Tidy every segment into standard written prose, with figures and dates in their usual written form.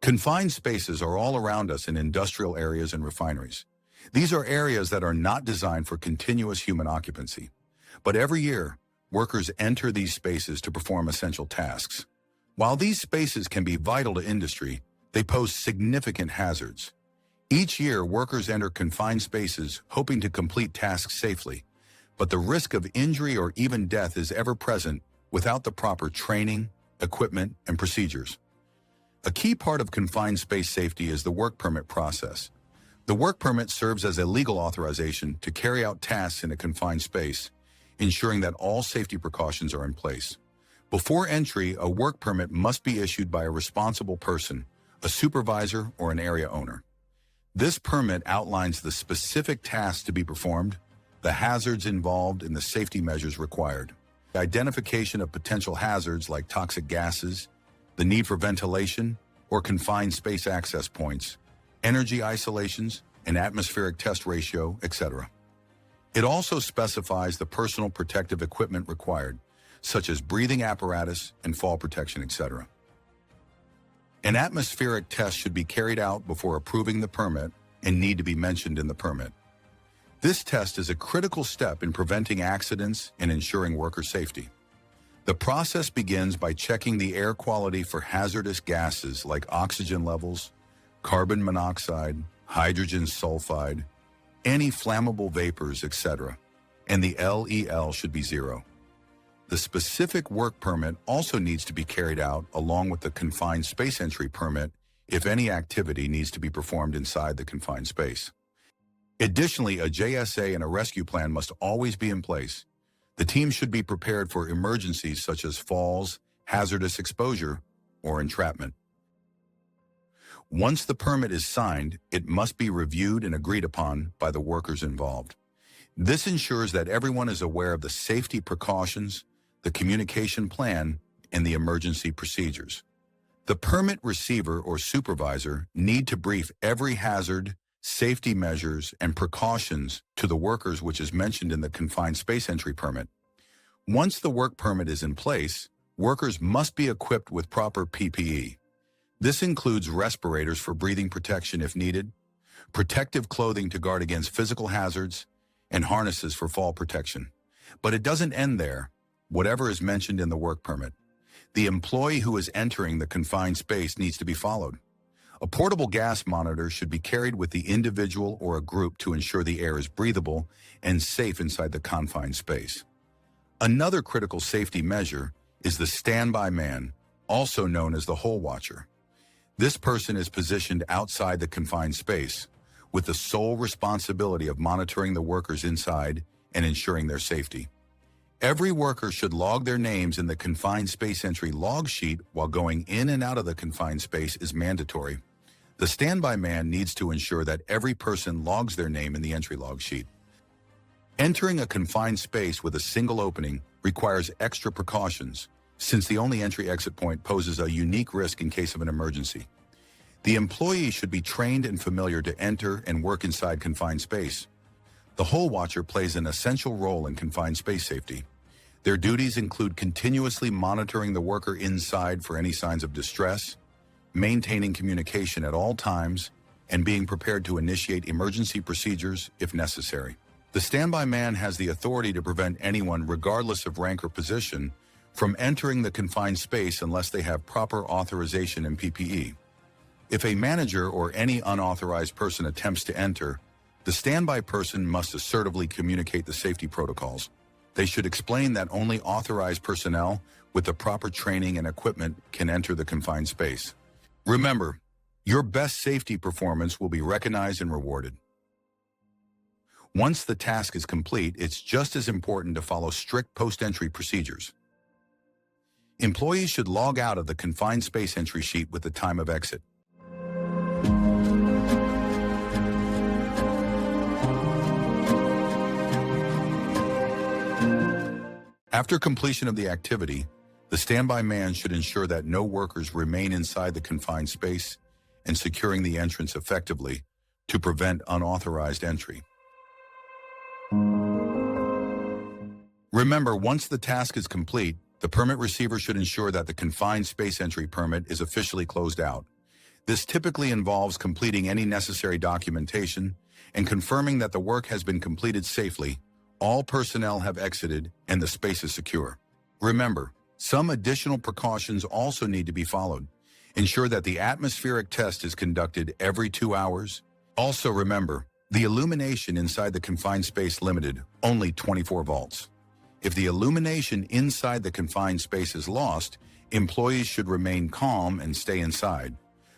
Confined spaces are all around us in industrial areas and refineries. These are areas that are not designed for continuous human occupancy. But every year, workers enter these spaces to perform essential tasks. While these spaces can be vital to industry, they pose significant hazards. Each year, workers enter confined spaces hoping to complete tasks safely, but the risk of injury or even death is ever present without the proper training, equipment, and procedures. A key part of confined space safety is the work permit process. The work permit serves as a legal authorization to carry out tasks in a confined space, ensuring that all safety precautions are in place. Before entry, a work permit must be issued by a responsible person, a supervisor, or an area owner. This permit outlines the specific tasks to be performed, the hazards involved, and the safety measures required. The identification of potential hazards like toxic gases, the need for ventilation or confined space access points, energy isolations, an atmospheric test ratio, etc. It also specifies the personal protective equipment required, such as breathing apparatus and fall protection, etc. An atmospheric test should be carried out before approving the permit and need to be mentioned in the permit. This test is a critical step in preventing accidents and ensuring worker safety. The process begins by checking the air quality for hazardous gases like oxygen levels, carbon monoxide, hydrogen sulfide, any flammable vapors, etc., and the LEL should be 0. The specific work permit also needs to be carried out along with the confined space entry permit if any activity needs to be performed inside the confined space. Additionally, a JSA and a rescue plan must always be in place. The team should be prepared for emergencies such as falls, hazardous exposure, or entrapment. Once the permit is signed, it must be reviewed and agreed upon by the workers involved. This ensures that everyone is aware of the safety precautions, the communication plan, and the emergency procedures. The permit receiver or supervisor need to brief every hazard, safety measures, and precautions to the workers, which is mentioned in the confined space entry permit. Once the work permit is in place, workers must be equipped with proper PPE. This includes respirators for breathing protection if needed, protective clothing to guard against physical hazards, and harnesses for fall protection. But it doesn't end there. Whatever is mentioned in the work permit, the employee who is entering the confined space needs to be followed. A portable gas monitor should be carried with the individual or a group to ensure the air is breathable and safe inside the confined space. Another critical safety measure is the standby man, also known as the hole watcher. This person is positioned outside the confined space with the sole responsibility of monitoring the workers inside and ensuring their safety. Every worker should log their names in the confined space entry log sheet while going in and out of the confined space is mandatory. The standby man needs to ensure that every person logs their name in the entry log sheet. Entering a confined space with a single opening requires extra precautions, since the only entry-exit point poses a unique risk in case of an emergency. The employee should be trained and familiar to enter and work inside confined space. The hole watcher plays an essential role in confined space safety. Their duties include continuously monitoring the worker inside for any signs of distress, maintaining communication at all times, and being prepared to initiate emergency procedures if necessary. The standby man has the authority to prevent anyone, regardless of rank or position, from entering the confined space unless they have proper authorization and PPE. If a manager or any unauthorized person attempts to enter, the standby person must assertively communicate the safety protocols. They should explain that only authorized personnel with the proper training and equipment can enter the confined space. Remember, your best safety performance will be recognized and rewarded. Once the task is complete, it's just as important to follow strict post-entry procedures. Employees should log out of the confined space entry sheet with the time of exit. After completion of the activity, the standby man should ensure that no workers remain inside the confined space and securing the entrance effectively to prevent unauthorized entry. Remember, once the task is complete, the permit receiver should ensure that the confined space entry permit is officially closed out. This typically involves completing any necessary documentation and confirming that the work has been completed safely, all personnel have exited, and the space is secure. Remember, some additional precautions also need to be followed. Ensure that the atmospheric test is conducted every 2 hours. Also remember, the illumination inside the confined space limited only 24 volts. If the illumination inside the confined space is lost, employees should remain calm and stay inside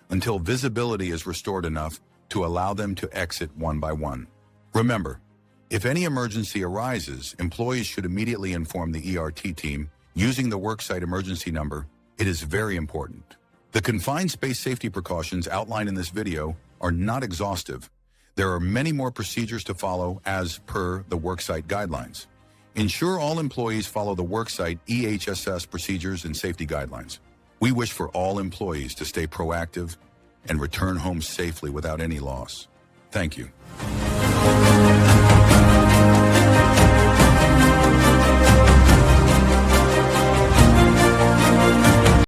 until visibility is restored enough to allow them to exit one by one. Remember, if any emergency arises, employees should immediately inform the ERT team using the worksite emergency number. It is very important. The confined space safety precautions outlined in this video are not exhaustive. There are many more procedures to follow as per the worksite guidelines. Ensure all employees follow the worksite EHSS procedures and safety guidelines. We wish for all employees to stay proactive and return home safely without any loss. Thank you.